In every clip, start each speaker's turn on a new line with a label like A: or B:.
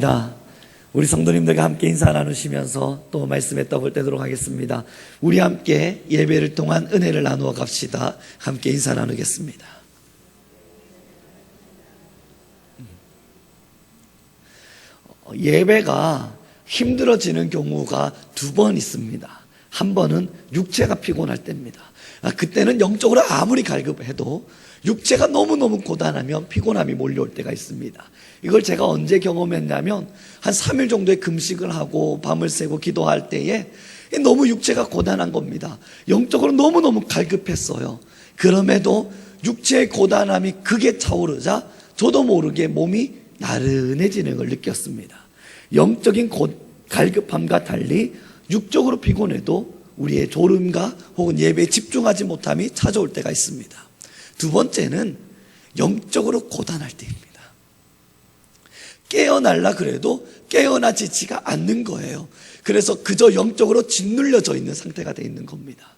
A: 감사합니다. 우리 성도님들과 함께 인사 나누시면서 또 말씀에 떠볼때도록 하겠습니다. 우리 함께 예배를 통한 은혜를 나누어 갑시다. 함께 인사 나누겠습니다. 예배가 힘들어지는 경우가 두 번 있습니다. 한 번은 육체가 피곤할 때입니다. 그때는 영적으로 아무리 갈급해도 육체가 너무너무 고단하면 피곤함이 몰려올 때가 있습니다. 이걸 제가 언제 경험했냐면 한 3일 정도의 금식을 하고 밤을 새고 기도할 때에 너무 육체가 고단한 겁니다. 영적으로 너무너무 갈급했어요. 그럼에도 육체의 고단함이 극에 차오르자 저도 모르게 몸이 나른해지는 걸 느꼈습니다. 영적인 갈급함과 달리 육적으로 피곤해도 우리의 졸음과 혹은 예배에 집중하지 못함이 찾아올 때가 있습니다. 두 번째는 영적으로 고단할 때입니다. 깨어날라 그래도 깨어나지지가 않는 거예요. 그래서 그저 영적으로 짓눌려져 있는 상태가 되어 있는 겁니다.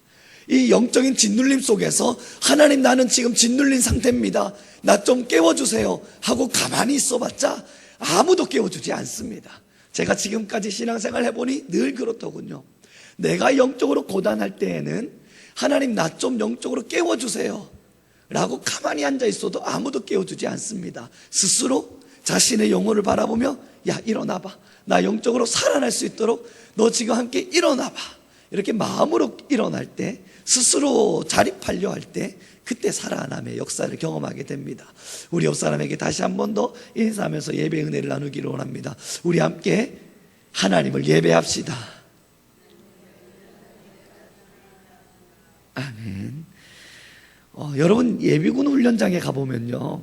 A: 이 영적인 짓눌림 속에서 하나님, 나는 지금 짓눌린 상태입니다, 나 좀 깨워주세요 하고 가만히 있어봤자 아무도 깨워주지 않습니다. 제가 지금까지 신앙생활 해보니 늘 그렇더군요. 내가 영적으로 고단할 때에는 하나님, 나 좀 영적으로 깨워주세요 라고 가만히 앉아 있어도 아무도 깨워주지 않습니다. 스스로 자신의 영혼을 바라보며 야, 일어나봐, 나 영적으로 살아날 수 있도록 너 지금 함께 일어나봐, 이렇게 마음으로 일어날 때, 스스로 자립하려 할 때 그때 살아남의 역사를 경험하게 됩니다. 우리 옆 사람에게 다시 한 번 더 인사하면서 예배 은혜를 나누기를 원합니다. 우리 함께 하나님을 예배합시다. 아멘. 여러분, 예비군 훈련장에 가보면요,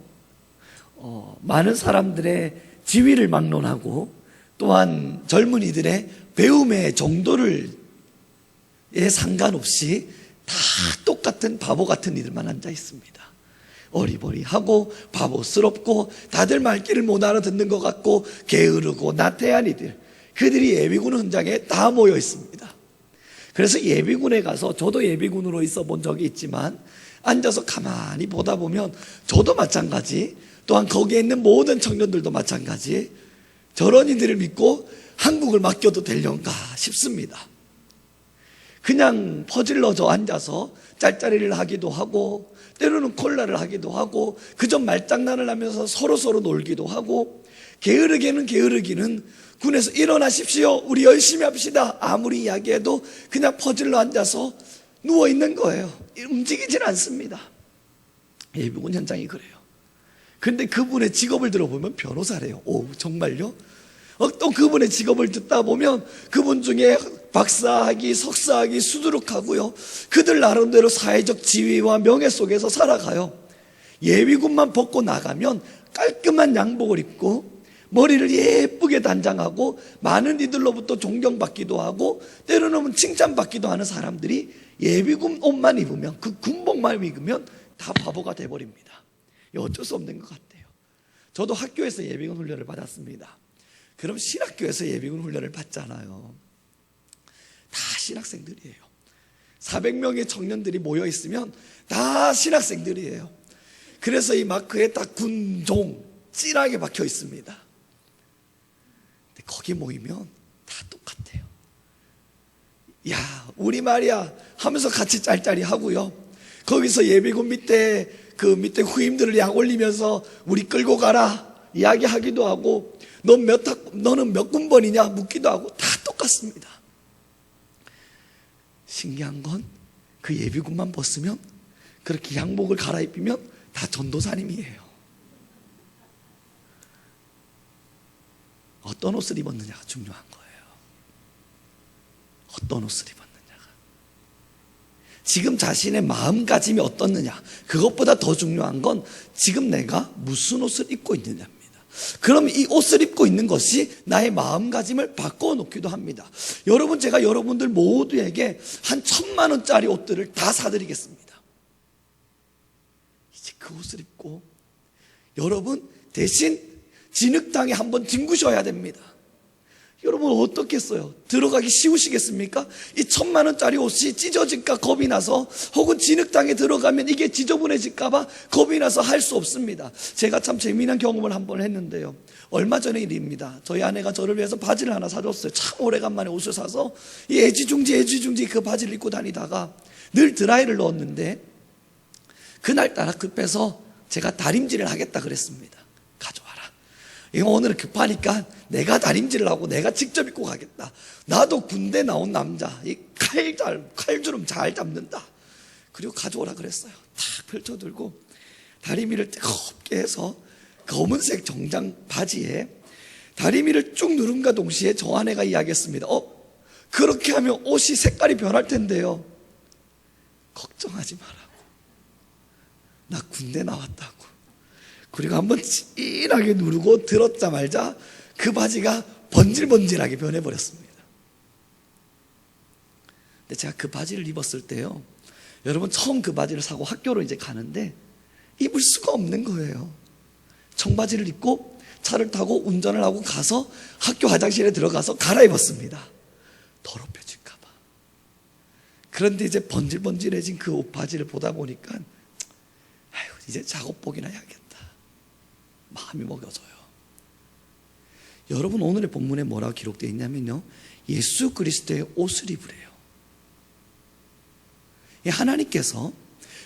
A: 많은 사람들의 지위를 막론하고 또한 젊은이들의 배움의 정도를 상관없이 다 똑같은 바보 같은 이들만 앉아 있습니다. 어리버리하고 바보스럽고 다들 말귀를 못 알아듣는 것 같고 게으르고 나태한 이들, 그들이 예비군 훈장에 다 모여 있습니다. 그래서 예비군에 가서, 저도 예비군으로 있어 본 적이 있지만 앉아서 가만히 보다 보면 저도 마찬가지, 또한 거기에 있는 모든 청년들도 마찬가지, 저런 이들을 믿고 한국을 맡겨도 되려는가 싶습니다. 그냥 퍼질러져 앉아서 짤짤이를 하기도 하고 때로는 콜라를 하기도 하고 그저 말장난을 하면서 서로 놀기도 하고, 게으르기는 군에서 일어나십시오, 우리 열심히 합시다 아무리 이야기해도 그냥 퍼질러 앉아서 누워있는 거예요. 움직이질 않습니다. 예비군 현장이 그래요. 근데 그분의 직업을 들어보면 변호사래요. 오, 정말요? 또 그분의 직업을 듣다 보면 그분 중에 박사학위, 석사학위 수두룩하고요, 그들 나름대로 사회적 지위와 명예 속에서 살아가요. 예비군만 벗고 나가면 깔끔한 양복을 입고 머리를 예쁘게 단장하고 많은 이들로부터 존경받기도 하고 때로는 칭찬받기도 하는 사람들이 예비군 옷만 입으면, 그 군복만 입으면 다 바보가 돼버립니다. 어쩔 수 없는 것 같아요. 저도 학교에서 예비군 훈련을 받았습니다. 그럼 신학교에서 예비군 훈련을 받잖아요. 다 신학생들이에요. 400명의 청년들이 모여 있으면 다 신학생들이에요. 그래서 이 마크에 딱 군종 찌라게 박혀 있습니다. 근데 거기 모이면 다 똑같아요. 야, 우리 말이야 하면서 같이 짤짤이 하고요, 거기서 예비군 밑에 후임들을 약 올리면서 우리 끌고 가라 이야기하기도 하고, 너는 몇 군번이냐 묻기도 하고 다 똑같습니다. 신기한 건 그 예비군만 벗으면, 그렇게 양복을 갈아입히면 다 전도사님이에요. 어떤 옷을 입었느냐가 중요한 거예요. 어떤 옷을 입었느냐가. 지금 자신의 마음가짐이 어떻느냐, 그것보다 더 중요한 건 지금 내가 무슨 옷을 입고 있느냐입니다. 그럼 이 옷을 입고 있는 것이 나의 마음가짐을 바꿔놓기도 합니다. 여러분, 제가 여러분들 모두에게 한 1,000만 원짜리 옷들을 다 사드리겠습니다. 이제 그 옷을 입고 여러분 대신 진흙탕에 한번 뒹구셔야 됩니다. 여러분 어떻겠어요? 들어가기 쉬우시겠습니까? 이 1,000만 원짜리 옷이 찢어질까 겁이 나서, 혹은 진흙탕에 들어가면 이게 지저분해질까봐 겁이 나서 할 수 없습니다. 제가 참 재미난 경험을 한번 했는데요. 얼마 전의 일입니다. 저희 아내가 저를 위해서 바지를 하나 사줬어요. 참 오래간만에 옷을 사서 이 애지중지 그 바지를 입고 다니다가 늘 드라이를 넣었는데, 그날따라 급해서 제가 다림질을 하겠다 그랬습니다. 가져와라. 이거 오늘은 급하니까 내가 다림질을 하고 내가 직접 입고 가겠다. 나도 군대 나온 남자, 이 칼주름 잘 잡는다. 그리고 가져오라 그랬어요. 탁 펼쳐들고 다리미를 뜨겁게 해서 검은색 정장 바지에 다리미를 쭉 누른과 동시에 저 아내가 이야기했습니다. 그렇게 하면 옷이 색깔이 변할 텐데요. 걱정하지 마라고. 나 군대 나왔다고. 그리고 한번 찐하게 누르고 들었자마자 그 바지가 번질번질하게 변해버렸습니다. 근데 제가 그 바지를 입었을 때요, 여러분 처음 그 바지를 사고 학교로 이제 가는데 입을 수가 없는 거예요. 청바지를 입고 차를 타고 운전을 하고 가서 학교 화장실에 들어가서 갈아입었습니다. 더럽혀질까 봐. 그런데 이제 번질번질해진 그 옷 바지를 보다 보니까 아유, 이제 작업복이나 해야겠다 마음이 먹여져요. 여러분 오늘의 본문에 뭐라고 기록되어 있냐면요, 예수 그리스도의 옷을 입으래요. 하나님께서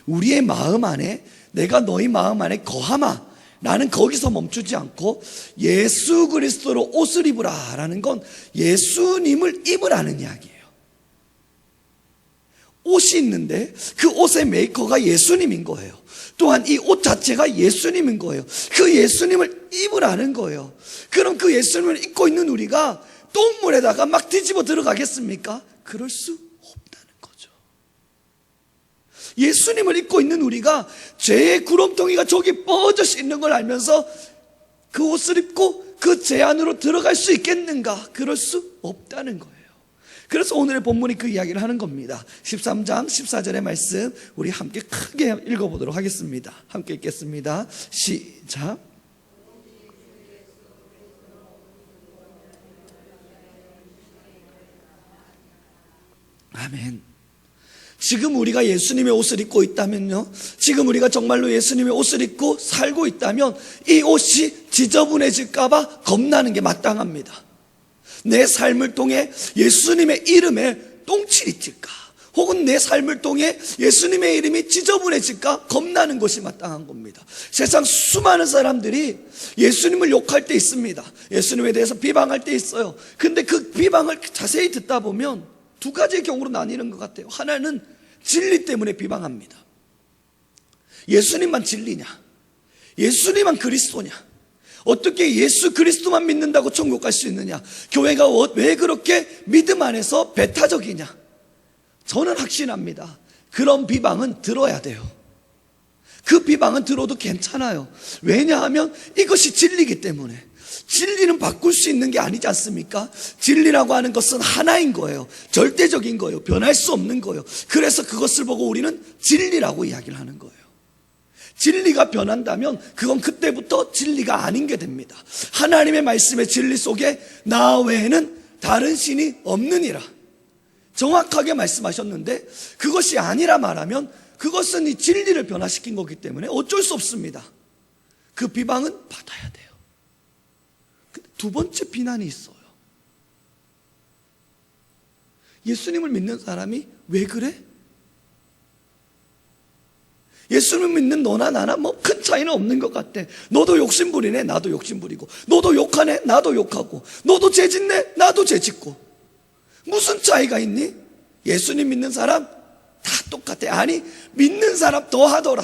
A: 우리의 마음 안에, 내가 너희 마음 안에 거하마, 나는 거기서 멈추지 않고 예수 그리스도로 옷을 입으라 라는 건 예수님을 입으라는 이야기예요. 옷이 있는데 그 옷의 메이커가 예수님인 거예요. 또한 이 옷 자체가 예수님인 거예요. 그 예수님을 입으라는 거예요. 그럼 그 예수님을 입고 있는 우리가 똥물에다가 막 뒤집어 들어가겠습니까? 그럴 수 없다는 거죠. 예수님을 입고 있는 우리가 죄의 구렁텅이가 저기 뻗어져 있는 걸 알면서 그 옷을 입고 그 죄 안으로 들어갈 수 있겠는가? 그럴 수 없다는 거예요. 그래서 오늘의 본문이 그 이야기를 하는 겁니다. 13장 14절의 말씀 우리 함께 크게 읽어보도록 하겠습니다. 함께 읽겠습니다. 시작. 아멘. 지금 우리가 예수님의 옷을 입고 있다면요, 지금 우리가 정말로 예수님의 옷을 입고 살고 있다면 이 옷이 지저분해질까봐 겁나는 게 마땅합니다. 내 삶을 통해 예수님의 이름에 똥칠이 찔까, 혹은 내 삶을 통해 예수님의 이름이 지저분해질까 겁나는 것이 마땅한 겁니다. 세상 수많은 사람들이 예수님을 욕할 때 있습니다. 예수님에 대해서 비방할 때 있어요. 근데 그 비방을 자세히 듣다 보면 두 가지의 경우로 나뉘는 것 같아요. 하나는 진리 때문에 비방합니다. 예수님만 진리냐? 예수님만 그리스도냐? 어떻게 예수 그리스도만 믿는다고 천국 갈 수 있느냐? 교회가 왜 그렇게 믿음 안에서 배타적이냐? 저는 확신합니다. 그런 비방은 들어야 돼요. 그 비방은 들어도 괜찮아요. 왜냐하면 이것이 진리이기 때문에. 진리는 바꿀 수 있는 게 아니지 않습니까? 진리라고 하는 것은 하나인 거예요. 절대적인 거예요. 변할 수 없는 거예요. 그래서 그것을 보고 우리는 진리라고 이야기를 하는 거예요. 진리가 변한다면 그건 그때부터 진리가 아닌 게 됩니다. 하나님의 말씀의 진리 속에 나 외에는 다른 신이 없느니라 정확하게 말씀하셨는데, 그것이 아니라 말하면 그것은 이 진리를 변화시킨 거기 때문에 어쩔 수 없습니다. 그 비방은 받아야 돼요. 근데 두 번째 비난이 있어요. 예수님을 믿는 사람이 왜 그래? 예수님 믿는 너나 나나 뭐 큰 차이는 없는 것 같아. 너도 욕심부리네, 나도 욕심부리고. 너도 욕하네, 나도 욕하고. 너도 죄짓네, 나도 죄짓고. 무슨 차이가 있니? 예수님 믿는 사람 다 똑같아. 아니, 믿는 사람 더 하더라.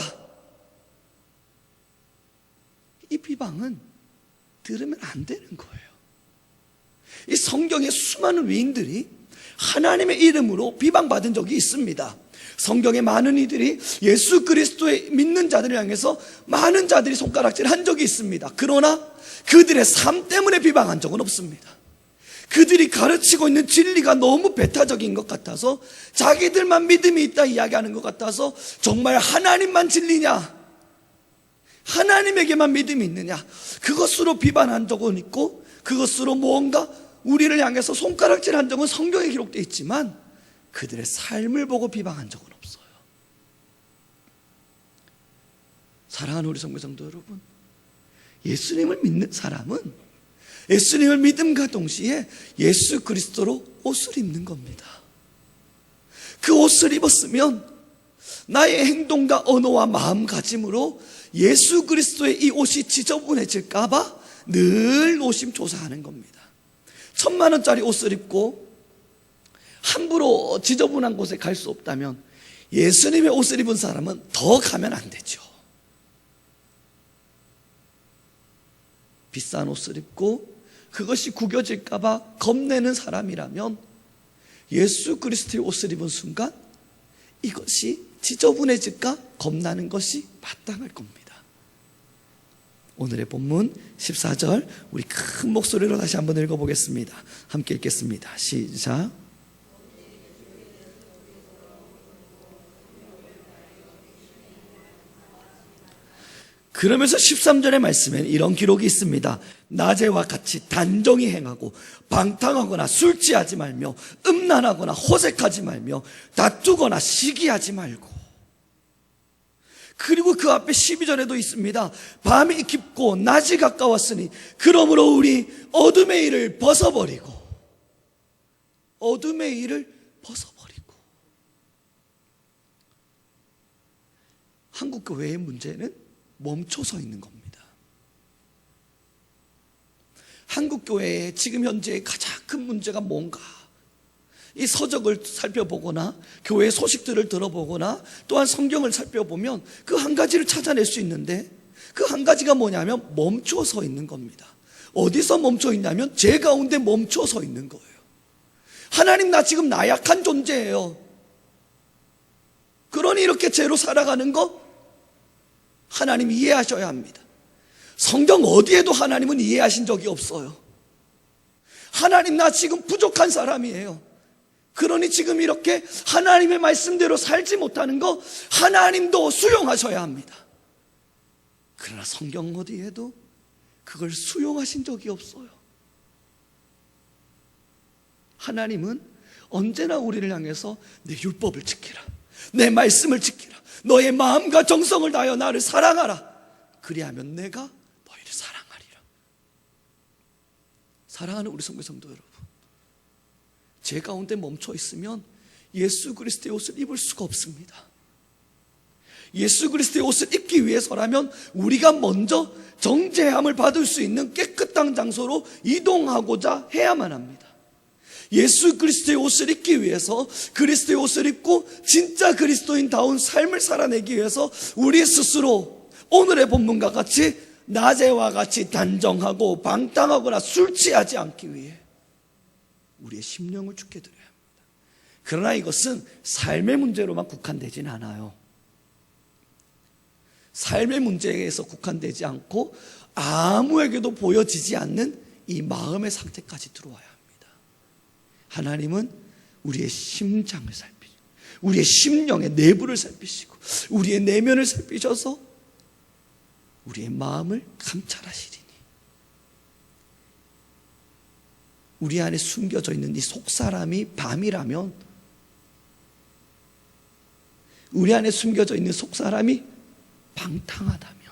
A: 이 비방은 들으면 안 되는 거예요. 이 성경의 수많은 위인들이 하나님의 이름으로 비방받은 적이 있습니다. 성경의 많은 이들이 예수 그리스도의 믿는 자들을 향해서 많은 자들이 손가락질 한 적이 있습니다. 그러나 그들의 삶 때문에 비방한 적은 없습니다. 그들이 가르치고 있는 진리가 너무 배타적인 것 같아서, 자기들만 믿음이 있다 이야기하는 것 같아서, 정말 하나님만 진리냐, 하나님에게만 믿음이 있느냐, 그것으로 비판한 적은 있고, 그것으로 뭔가 우리를 향해서 손가락질한 적은 성경에 기록되어 있지만 그들의 삶을 보고 비방한 적은 없어요. 사랑하는 우리 성도 여러분, 예수님을 믿는 사람은 예수님을 믿음과 동시에 예수 그리스도로 옷을 입는 겁니다. 그 옷을 입었으면 나의 행동과 언어와 마음가짐으로 예수 그리스도의 이 옷이 지저분해질까 봐 늘 노심초사하는 겁니다. 1,000만 원짜리 옷을 입고 함부로 지저분한 곳에 갈 수 없다면 예수님의 옷을 입은 사람은 더 가면 안 되죠. 비싼 옷을 입고 그것이 구겨질까 봐 겁내는 사람이라면 예수 그리스도의 옷을 입은 순간 이것이 지저분해질까 겁나는 것이 마땅할 겁니다. 오늘의 본문 14절 우리 큰 목소리로 다시 한번 읽어보겠습니다. 함께 읽겠습니다. 시작. 그러면서 13절의 말씀에는 이런 기록이 있습니다. 낮에와 같이 단정히 행하고 방탕하거나 술 취하지 말며 음란하거나 호색하지 말며 다투거나 시기하지 말고. 그리고 그 앞에 12절에도 있습니다. 밤이 깊고 낮이 가까웠으니 그러므로 우리 어둠의 일을 벗어버리고 한국교회의 문제는 멈춰서 있는 겁니다. 한국교회의 지금 현재의 가장 큰 문제가 뭔가? 이 서적을 살펴보거나 교회의 소식들을 들어보거나 또한 성경을 살펴보면 그 한 가지를 찾아낼 수 있는데 그 한 가지가 뭐냐면 멈춰서 있는 겁니다. 어디서 멈춰 있냐면 죄 가운데 멈춰서 있는 거예요. 하나님, 나 지금 나약한 존재예요. 그러니 이렇게 죄로 살아가는 거 하나님 이해하셔야 합니다. 성경 어디에도 하나님은 이해하신 적이 없어요. 하나님, 나 지금 부족한 사람이에요. 그러니 지금 이렇게 하나님의 말씀대로 살지 못하는 거 하나님도 수용하셔야 합니다. 그러나 성경 어디에도 그걸 수용하신 적이 없어요. 하나님은 언제나 우리를 향해서 내 율법을 지키라, 내 말씀을 지키라, 너의 마음과 정성을 다하여 나를 사랑하라, 그리하면 내가 너희를 사랑하리라. 사랑하는 우리 성도 여러분, 죄 가운데 멈춰 있으면 예수 그리스도의 옷을 입을 수가 없습니다. 예수 그리스도의 옷을 입기 위해서라면 우리가 먼저 정죄함을 받을 수 있는 깨끗한 장소로 이동하고자 해야만 합니다. 예수 그리스도의 옷을 입기 위해서 그리스도의 옷을 입고 진짜 그리스도인다운 삶을 살아내기 위해서 우리 스스로 오늘의 본문과 같이 낮에와 같이 단정하고 방탕하거나 술 취하지 않기 위해 우리의 심령을 죽게 드려야 합니다. 그러나 이것은 삶의 문제로만 국한되진 않아요. 삶의 문제에서 국한되지 않고 아무에게도 보여지지 않는 이 마음의 상태까지 들어와야 합니다. 하나님은 우리의 심장을 살피시고 우리의 심령의 내부를 살피시고 우리의 내면을 살피셔서 우리의 마음을 감찰하시리니 우리 안에 숨겨져 있는 이 속사람이 밤이라면, 우리 안에 숨겨져 있는 속사람이 방탕하다면,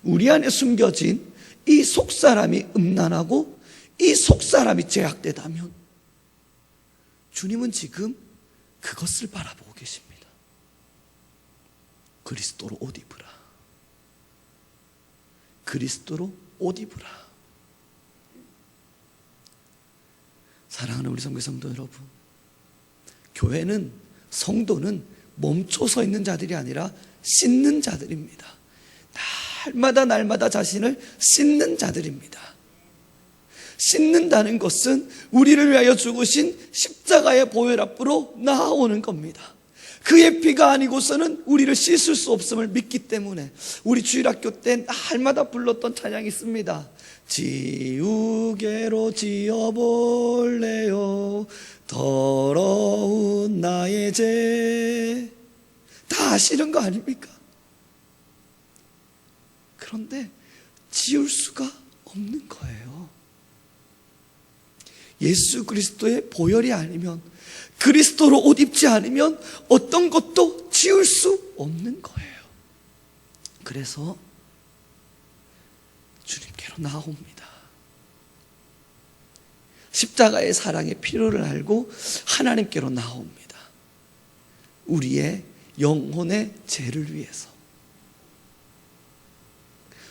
A: 우리 안에 숨겨진 이 속사람이 음란하고 이 속사람이 죄악되다면 주님은 지금 그것을 바라보고 계십니다. 그리스도로 옷 입으라. 그리스도로 옷 입으라. 사랑하는 우리 성도 여러분, 교회는, 성도는 멈춰서 있는 자들이 아니라 씻는 자들입니다. 날마다 자신을 씻는 자들입니다. 씻는다는 것은 우리를 위하여 죽으신 십자가의 보혈 앞으로 나아오는 겁니다. 그의 피가 아니고서는 우리를 씻을 수 없음을 믿기 때문에 우리 주일학교 때 날마다 불렀던 찬양이 있습니다. 지우개로 지어볼래요 더러운 나의 죄. 다 아시는 거 아닙니까? 그런데 지울 수가 없는 거예요. 예수 그리스도의 보혈이 아니면, 그리스도로 옷 입지 않으면 어떤 것도 지을 수 없는 거예요. 그래서 주님께로 나아옵니다. 십자가의 사랑의 필요를 알고 하나님께로 나아옵니다. 우리의 영혼의 죄를 위해서.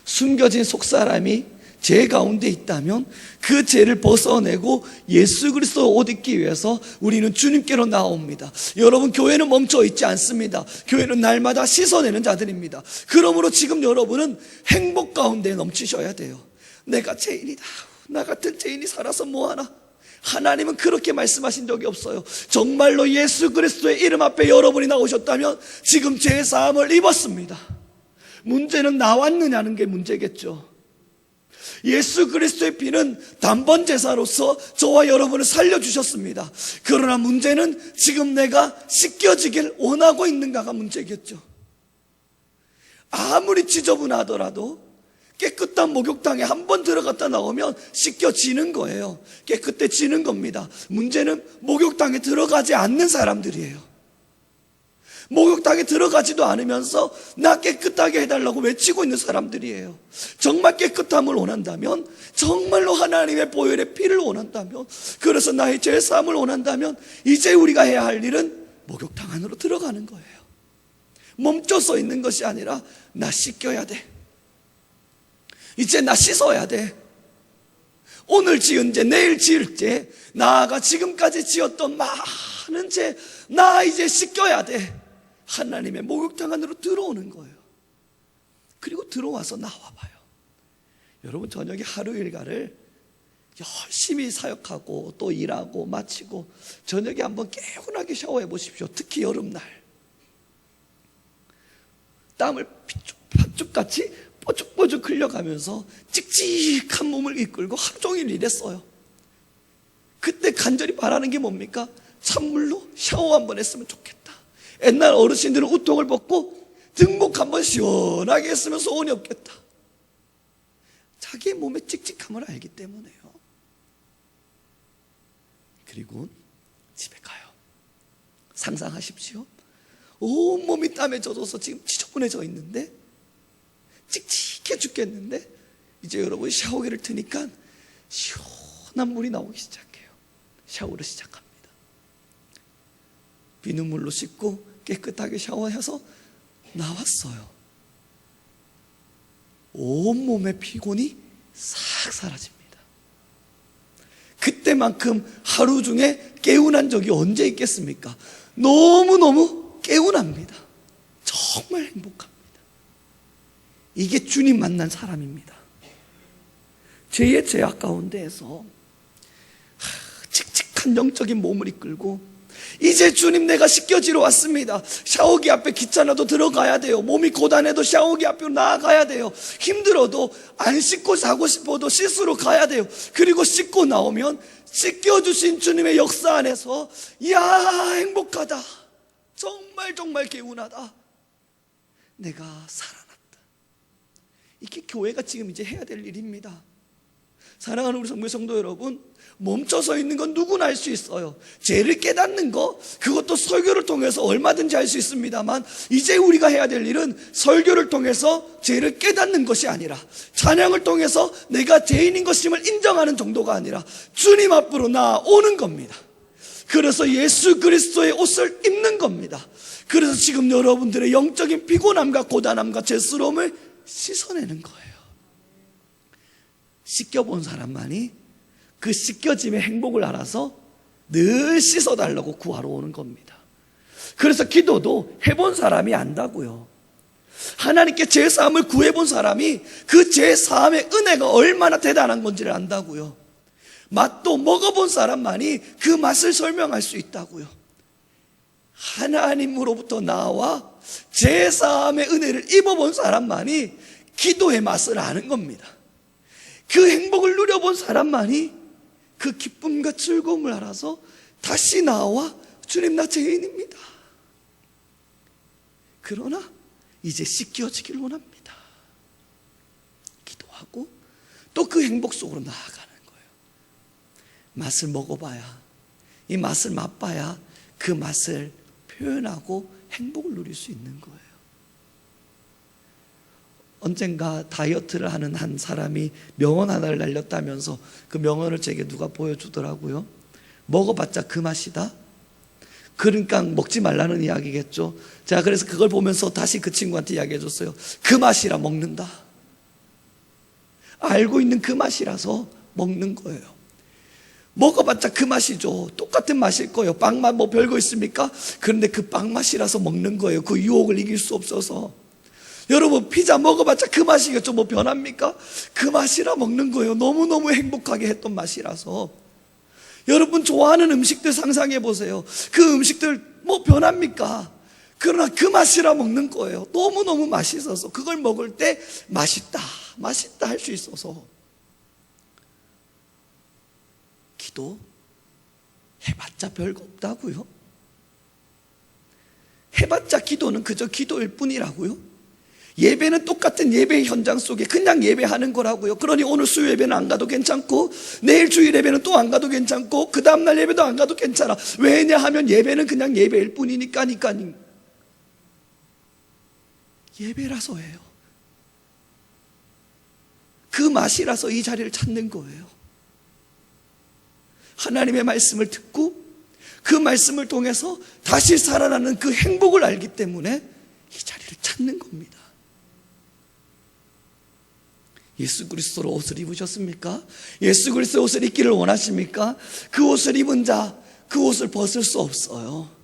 A: 숨겨진 속사람이 죄 가운데 있다면 그 죄를 벗어내고 예수 그리스도 옷 입기 위해서 우리는 주님께로 나옵니다. 여러분, 교회는 멈춰 있지 않습니다. 교회는 날마다 씻어내는 자들입니다. 그러므로 지금 여러분은 행복 가운데 넘치셔야 돼요. 내가 죄인이다, 나 같은 죄인이 살아서 뭐하나. 하나님은 그렇게 말씀하신 적이 없어요. 정말로 예수 그리스도의 이름 앞에 여러분이 나오셨다면 지금 죄 사함을 입었습니다. 문제는 나왔느냐는 게 문제겠죠. 예수 그리스도의 피는 단번 제사로서 저와 여러분을 살려주셨습니다. 그러나 문제는 지금 내가 씻겨지길 원하고 있는가가 문제겠죠. 아무리 지저분하더라도 깨끗한 목욕탕에 한 번 들어갔다 나오면 씻겨지는 거예요. 깨끗해지는 겁니다. 문제는 목욕탕에 들어가지 않는 사람들이에요. 목욕탕에 들어가지도 않으면서 나 깨끗하게 해달라고 외치고 있는 사람들이에요. 정말 깨끗함을 원한다면, 정말로 하나님의 보혈의 피를 원한다면, 그래서 나의 죄사함을 원한다면 이제 우리가 해야 할 일은 목욕탕 안으로 들어가는 거예요. 멈춰서 있는 것이 아니라 나 씻겨야 돼. 이제 나 씻어야 돼. 오늘 지은 죄, 내일 지을 죄, 나아가 지금까지 지었던 많은 죄, 나 이제 씻겨야 돼. 하나님의 목욕탕 안으로 들어오는 거예요. 그리고 들어와서 나와봐요. 여러분, 저녁에 하루 일과를 열심히 사역하고 또 일하고 마치고 저녁에 한번 개운하게 샤워해 보십시오. 특히 여름날 땀을 팥죽같이 뽀죽뽀죽 흘려가면서 칙칙한 몸을 이끌고 하루 종일 일했어요. 그때 간절히 바라는 게 뭡니까? 찬물로 샤워 한번 했으면 좋겠다. 옛날 어르신들은 우통을 벗고 등목 한번 시원하게 했으면 소원이 없겠다. 자기의 몸의 칙칙함을 알기 때문에요. 그리고 집에 가요. 상상하십시오. 온몸이 땀에 젖어서 지금 지저분해져 있는데, 칙칙해 죽겠는데, 이제 여러분 샤워기를 트니까 시원한 물이 나오기 시작해요. 샤워를 시작합니다. 비눗물로 씻고 깨끗하게 샤워해서 나왔어요. 온몸의 피곤이 싹 사라집니다. 그때만큼 하루 중에 개운한 적이 언제 있겠습니까? 너무너무 개운합니다. 정말 행복합니다. 이게 주님 만난 사람입니다. 죄의 죄악 가운데에서 칙칙한 영적인 몸을 이끌고 이제 주님 내가 씻겨지러 왔습니다. 샤워기 앞에 귀찮아도 들어가야 돼요. 몸이 고단해도 샤워기 앞으로 나아가야 돼요. 힘들어도 안 씻고 자고 싶어도 씻으러 가야 돼요. 그리고 씻고 나오면 씻겨주신 주님의 역사 안에서 이야, 행복하다, 정말 정말 개운하다, 내가 살아났다. 이게 교회가 지금 이제 해야 될 일입니다. 사랑하는 우리 성도의 성도 여러분, 멈춰서 있는 건 누구나 할 수 있어요. 죄를 깨닫는 거, 그것도 설교를 통해서 얼마든지 할 수 있습니다만, 이제 우리가 해야 될 일은 설교를 통해서 죄를 깨닫는 것이 아니라, 찬양을 통해서 내가 죄인인 것임을 인정하는 정도가 아니라 주님 앞으로 나아오는 겁니다. 그래서 예수 그리스도의 옷을 입는 겁니다. 그래서 지금 여러분들의 영적인 피곤함과 고단함과 죄스러움을 씻어내는 거예요. 씻겨본 사람만이 그 씻겨짐의 행복을 알아서 늘 씻어달라고 구하러 오는 겁니다. 그래서 기도도 해본 사람이 안다고요. 하나님께 죄사함을 구해본 사람이 그 죄사함의 은혜가 얼마나 대단한 건지를 안다고요. 맛도 먹어본 사람만이 그 맛을 설명할 수 있다고요. 하나님으로부터 나와 죄사함의 은혜를 입어본 사람만이 기도의 맛을 아는 겁니다. 그 행복을 누려본 사람만이 그 기쁨과 즐거움을 알아서 다시 나와 주님, 나 죄인입니다, 그러나 이제 씻겨지길 원합니다, 기도하고 또 그 행복 속으로 나아가는 거예요. 맛을 먹어봐야, 이 맛을 맛봐야 그 맛을 표현하고 행복을 누릴 수 있는 거예요. 언젠가 다이어트를 하는 한 사람이 명언 하나를 날렸다면서 그 명언을 제게 누가 보여주더라고요. 먹어봤자 그 맛이다. 그러니까 먹지 말라는 이야기겠죠. 제가 그래서 그걸 보면서 다시 그 친구한테 이야기해 줬어요. 그 맛이라 먹는다. 알고 있는 그 맛이라서 먹는 거예요. 먹어봤자 그 맛이죠. 똑같은 맛일 거예요. 빵맛 뭐 별거 있습니까? 그런데 그 빵 맛이라서 먹는 거예요. 그 유혹을 이길 수 없어서. 여러분, 피자 먹어봤자 그 맛이겠죠. 뭐 변합니까? 그 맛이라 먹는 거예요. 너무너무 행복하게 했던 맛이라서. 여러분, 좋아하는 음식들 상상해 보세요. 그 음식들 뭐 변합니까? 그러나 그 맛이라 먹는 거예요. 너무너무 맛있어서 그걸 먹을 때 맛있다, 맛있다 할 수 있어서. 기도 해봤자 별거 없다고요? 해봤자 기도는 그저 기도일 뿐이라고요? 예배는 똑같은 예배의 현장 속에 그냥 예배하는 거라고요. 그러니 오늘 수요 예배는 안 가도 괜찮고, 내일 주일 예배는 또 안 가도 괜찮고, 그 다음날 예배도 안 가도 괜찮아. 왜냐하면 예배는 그냥 예배일 뿐이니까. 예배라서예요. 그 맛이라서 이 자리를 찾는 거예요. 하나님의 말씀을 듣고 그 말씀을 통해서 다시 살아나는 그 행복을 알기 때문에 이 자리를 찾는 겁니다. 예수 그리스도로 옷을 입으셨습니까? 예수 그리스도의 옷을 입기를 원하십니까? 그 옷을 입은 자, 그 옷을 벗을 수 없어요.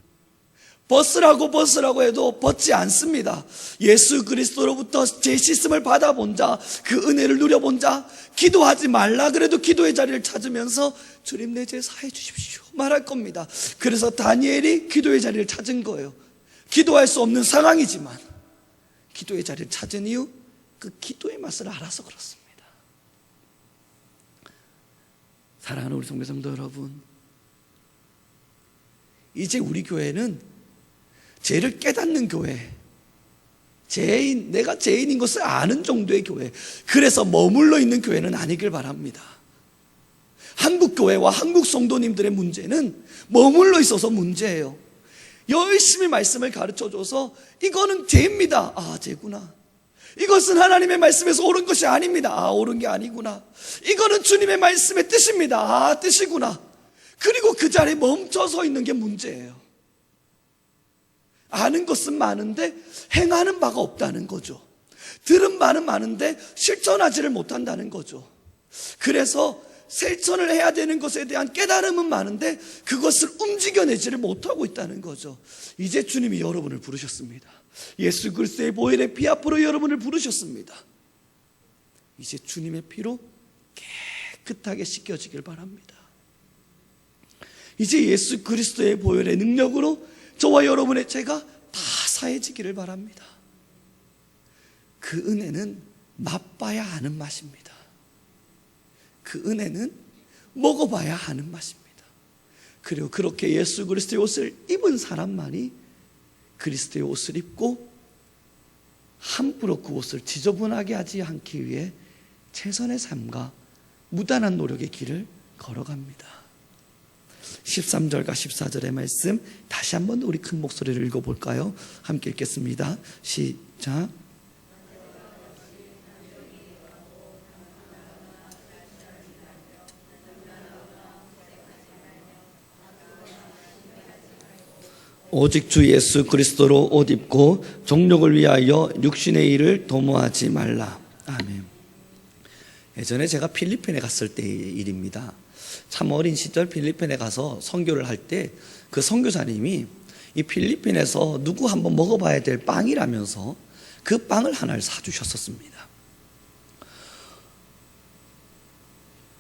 A: 벗으라고 해도 벗지 않습니다. 예수 그리스도로부터 재씻음을 받아본 자, 그 은혜를 누려본 자, 기도하지 말라 그래도 기도의 자리를 찾으면서 주님 내 죄 사해 주십시오 말할 겁니다. 그래서 다니엘이 기도의 자리를 찾은 거예요. 기도할 수 없는 상황이지만 기도의 자리를 찾은 이유, 그 기도의 맛을 알아서 그렇습니다. 사랑하는 우리 성도 여러분, 이제 우리 교회는 죄를 깨닫는 교회, 내가 죄인인 것을 아는 정도의 교회, 그래서 머물러 있는 교회는 아니길 바랍니다. 한국 교회와 한국 성도님들의 문제는 머물러 있어서 문제예요. 열심히 말씀을 가르쳐줘서 이거는 죄입니다. 아, 죄구나. 이것은 하나님의 말씀에서 옳은 것이 아닙니다. 아, 옳은 게 아니구나. 이거는 주님의 말씀의 뜻입니다. 아, 뜻이구나. 그리고 그 자리에 멈춰 서 있는 게 문제예요. 아는 것은 많은데 행하는 바가 없다는 거죠. 들은 바는 많은데 실천하지를 못한다는 거죠. 그래서 실천을 해야 되는 것에 대한 깨달음은 많은데 그것을 움직여내지를 못하고 있다는 거죠. 이제 주님이 여러분을 부르셨습니다. 예수 그리스도의 보혈의 피 앞으로 여러분을 부르셨습니다. 이제 주님의 피로 깨끗하게 씻겨지길 바랍니다. 이제 예수 그리스도의 보혈의 능력으로 저와 여러분의 죄가 다 사해지기를 바랍니다. 그 은혜는 맛봐야 아는 맛입니다. 그 은혜는 먹어봐야 아는 맛입니다. 그리고 그렇게 예수 그리스도의 옷을 입은 사람만이 그리스도의 옷을 입고 함부로 그 옷을 지저분하게 하지 않기 위해 최선의 삶과 무단한 노력의 길을 걸어갑니다. 13절과 14절의 말씀 다시 한번 우리 큰 목소리를 읽어볼까요? 함께 읽겠습니다. 시작. 오직 주 예수 그리스도로 옷 입고 정욕을 위하여 육신의 일을 도모하지 말라. 아멘. 예전에 제가 필리핀에 갔을 때의 일입니다. 참 어린 시절 필리핀에 가서 선교를 할 때 그 선교사님이 이 필리핀에서 누구 한번 먹어봐야 될 빵이라면서 그 빵을 하나를 사주셨었습니다.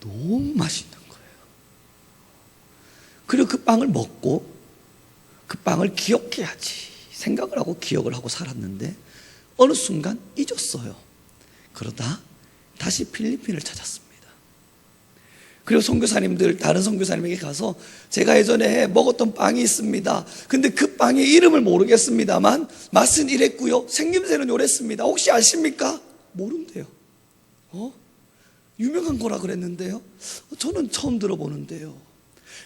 A: 너무 맛있는 거예요. 그리고 그 빵을 먹고 그 빵을 기억해야지 생각을 하고 기억을 하고 살았는데 어느 순간 잊었어요. 그러다 다시 필리핀을 찾았습니다. 그리고 선교사님들, 다른 선교사님에게 가서 제가 예전에 먹었던 빵이 있습니다. 근데 그 빵의 이름을 모르겠습니다만 맛은 이랬고요, 생김새는 요랬습니다. 혹시 아십니까? 모른대요. 유명한 거라 그랬는데요. 저는 처음 들어보는데요.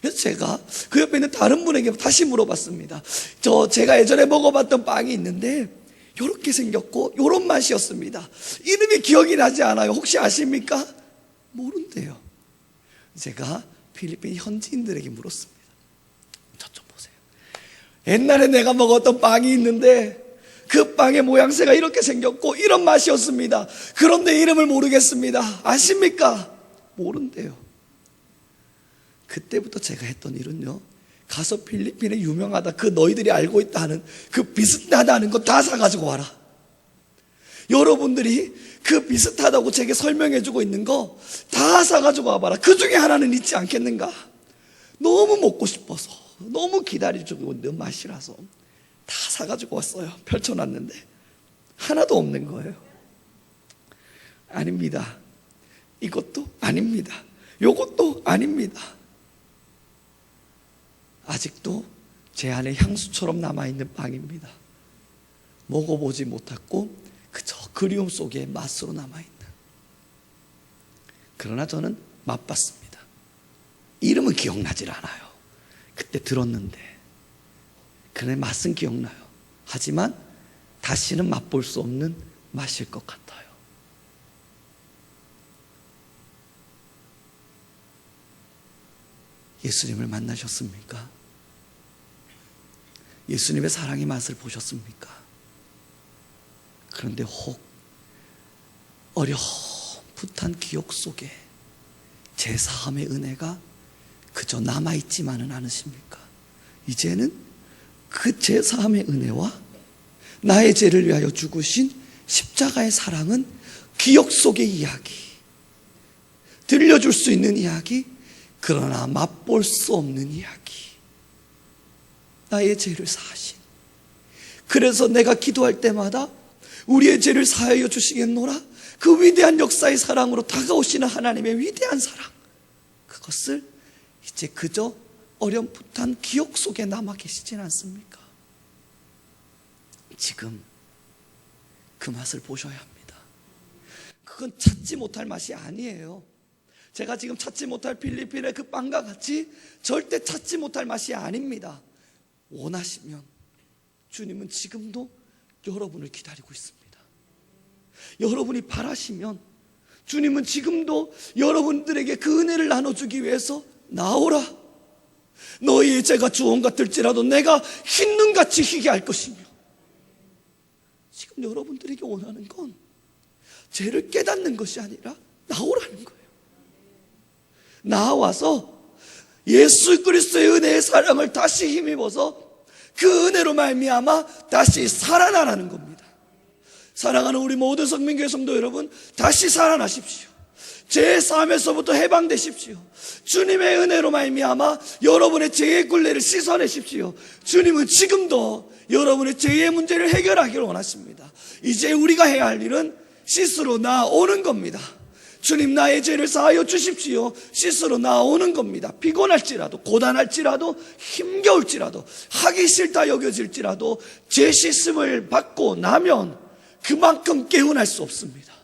A: 그래서 제가 그 옆에 있는 다른 분에게 다시 물어봤습니다. 제가 예전에 먹어봤던 빵이 있는데 이렇게 생겼고 이런 맛이었습니다. 이름이 기억이 나지 않아요. 혹시 아십니까? 모른대요. 제가 필리핀 현지인들에게 물었습니다. 저 좀 보세요. 옛날에 내가 먹었던 빵이 있는데 그 빵의 모양새가 이렇게 생겼고 이런 맛이었습니다. 그런데 이름을 모르겠습니다. 아십니까? 모른대요. 그때부터 제가 했던 일은요, 가서 필리핀에 유명하다, 그 너희들이 알고 있다 하는 그 비슷하다는 거 다 사가지고 와라. 여러분들이 그 비슷하다고 제게 설명해주고 있는 거 다 사가지고 와봐라. 그 중에 하나는 있지 않겠는가? 너무 먹고 싶어서, 너무 기다려주고 있는 맛이라서 다 사가지고 왔어요. 펼쳐놨는데 하나도 없는 거예요. 아닙니다. 이것도 아닙니다. 요것도 아닙니다. 아직도 제 안에 향수처럼 남아있는 빵입니다. 먹어보지 못했고 그저 그리움 속에 맛으로 남아있는. 그러나 저는 맛봤습니다. 이름은 기억나질 않아요. 그때 들었는데 그의 맛은 기억나요. 하지만 다시는 맛볼 수 없는 맛일 것 같아요. 예수님을 만나셨습니까? 예수님의 사랑의 맛을 보셨습니까? 그런데 혹 어렴풋한 기억 속에 제사함의 은혜가 그저 남아있지만은 않으십니까? 이제는 그 제사함의 은혜와 나의 죄를 위하여 죽으신 십자가의 사랑은 기억 속의 이야기, 들려줄 수 있는 이야기, 그러나 맛볼 수 없는 이야기. 나의 죄를 사하신, 그래서 내가 기도할 때마다 우리의 죄를 사하여 주시겠노라, 그 위대한 역사의 사랑으로 다가오시는 하나님의 위대한 사랑, 그것을 이제 그저 어렴풋한 기억 속에 남아 계시진 않습니까? 지금 그 맛을 보셔야 합니다. 그건 찾지 못할 맛이 아니에요. 제가 지금 찾지 못할 필리핀의 그 빵과 같이 절대 찾지 못할 맛이 아닙니다. 원하시면 주님은 지금도 여러분을 기다리고 있습니다. 여러분이 바라시면 주님은 지금도 여러분들에게 그 은혜를 나눠주기 위해서 나오라, 너희의 죄가 주홍 같을지라도 내가 흰 눈같이 희게 할 것이며. 지금 여러분들에게 원하는 건 죄를 깨닫는 것이 아니라 나오라는 거예요. 나와서 예수 그리스도의 은혜의 사랑을 다시 힘입어서 그 은혜로 말미암아 다시 살아나라는 겁니다. 사랑하는 우리 모든 성민교회 성도 여러분, 다시 살아나십시오. 죄의 삶에서부터 해방되십시오. 주님의 은혜로 말미암아 여러분의 죄의 굴레를 씻어내십시오. 주님은 지금도 여러분의 죄의 문제를 해결하기를 원하십니다. 이제 우리가 해야 할 일은 씻으러 나오는 겁니다. 주님, 나의 죄를 사하여 주십시오. 씻으러 나오는 겁니다. 피곤할지라도, 고단할지라도, 힘겨울지라도, 하기 싫다 여겨질지라도 죄 씻음을 받고 나면 그만큼 개운할 수 없습니다.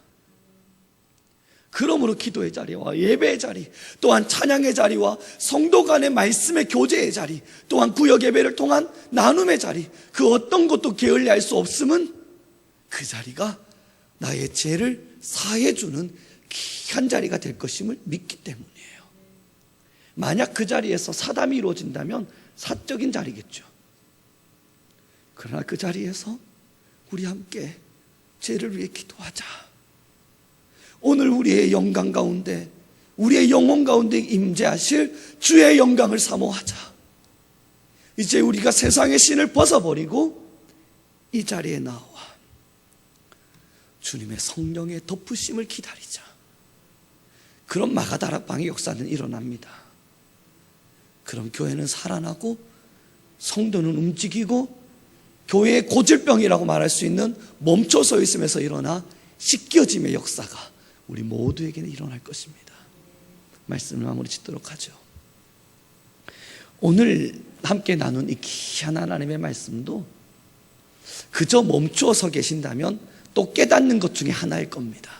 A: 그러므로 기도의 자리와 예배의 자리, 또한 찬양의 자리와 성도 간의 말씀의 교제의 자리, 또한 구역 예배를 통한 나눔의 자리, 그 어떤 것도 게을리할 수 없음은 그 자리가 나의 죄를 사해주는 귀한 자리가 될 것임을 믿기 때문이에요. 만약 그 자리에서 사담이 이루어진다면 사적인 자리겠죠. 그러나 그 자리에서 우리 함께 죄를 위해 기도하자. 오늘 우리의 영광 가운데, 우리의 영혼 가운데 임재하실 주의 영광을 사모하자. 이제 우리가 세상의 신을 벗어버리고 이 자리에 나와 주님의 성령의 덮으심을 기다리자. 그럼 마가다락방의 역사는 일어납니다. 그럼 교회는 살아나고 성도는 움직이고 교회의 고질병이라고 말할 수 있는 멈춰 서 있음에서 일어나 씻겨짐의 역사가 우리 모두에게는 일어날 것입니다. 말씀을 마무리 짓도록 하죠. 오늘 함께 나눈 이 귀한 하나님의 말씀도 그저 멈추어 서 계신다면 또 깨닫는 것 중에 하나일 겁니다.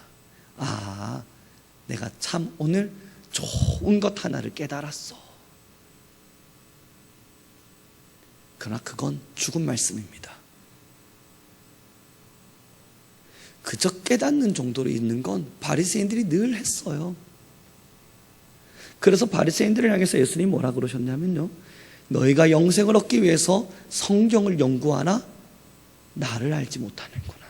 A: 내가 참 오늘 좋은 것 하나를 깨달았어. 그러나 그건 죽은 말씀입니다. 그저 깨닫는 정도로 있는 건 바리새인들이 늘 했어요. 그래서 바리새인들을 향해서 예수님이 뭐라 그러셨냐면요, 너희가 영생을 얻기 위해서 성경을 연구하나 나를 알지 못하는구나.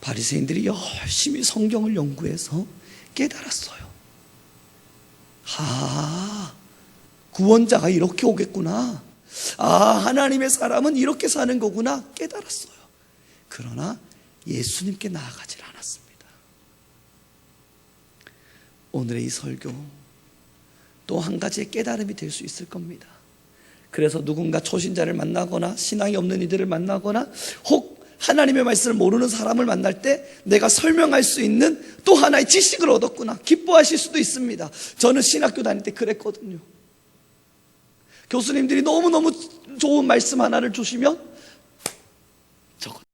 A: 바리새인들이 열심히 성경을 연구해서 깨달았어요. 구원자가 이렇게 오겠구나. 하나님의 사람은 이렇게 사는 거구나 깨달았어요. 그러나 예수님께 나아가질 않았습니다. 오늘의 이 설교 또 한 가지의 깨달음이 될 수 있을 겁니다. 그래서 누군가 초신자를 만나거나 신앙이 없는 이들을 만나거나 혹 하나님의 말씀을 모르는 사람을 만날 때 내가 설명할 수 있는 또 하나의 지식을 얻었구나 기뻐하실 수도 있습니다. 저는 신학교 다닐 때 그랬거든요. 교수님들이 너무너무 좋은 말씀 하나를 주시면